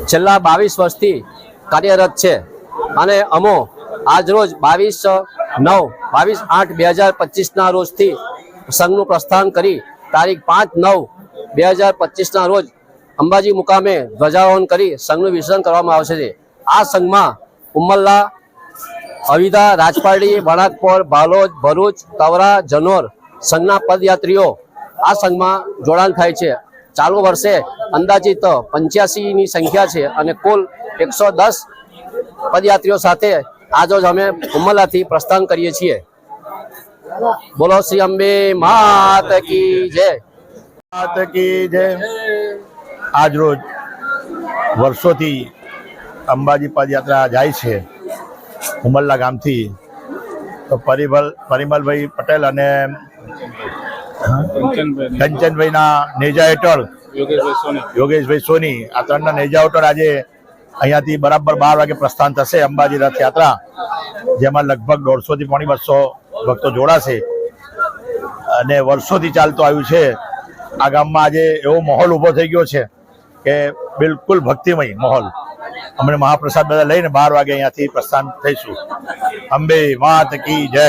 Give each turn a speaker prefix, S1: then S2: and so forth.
S1: છેલ્લા 22 વર્ષથી કાર્યરત છે અને અમો આજરોજ 22/8/2025ના રોજથી સંઘનું પ્રસ્થાન કરી તારીખ 5/9/2025ના રોજ અંબાજી મુકામે ધ્વજારોહણ કરી સંઘનું વિસર્જન કરવામાં આવશે. આ સંઘમાં ઉમલ્લા, અવિધા, રાજપારડી, વણાકપોર, ભાલોદ, ભરૂચ, તવરા, જનોર સંઘના પદયાત્રીઓ આ સંઘમાં જોડાણ થાય છે. ચાલુ વર્ષે અંદાજિત 85ની સંખ્યા છે અને કુલ 110 પદયાત્રીઓ સાથે આજરોજ અમે ઉમલ્લાથી પ્રસ્થાન કરીએ છીએ. બોલો શ્રી અંબે માત કી જય.
S2: માત કી જય. આજરોજ વર્ષોથી અંબાજી પદયાત્રા જાય છે ઉમલ્લા ગામથી. તો પરિમલભાઈ પટેલ અને કંચનભાઈના નેજા હેઠળ યોગેશભાઈ સોની આ ત્રણના નેજા હેઠળ આજે અહીંયાથી બરાબર 12 વાગે પ્રસ્થાન થશે અંબાજી રથયાત્રા, જેમાં લગભગ 150 થી 250 ભક્તો જોડાશે. અને વર્ષોથી ચાલતું આવ્યું છે. આ ગામમાં આજે એવો માહોલ ઊભો થઈ ગયો છે કે બિલકુલ ભક્તિમય માહોલ. અમને મહાપ્રસાદ બધા લઈને 12 વાગે અહીંયાથી પ્રસ્થાન થઈશું. અંબે માત કી જય.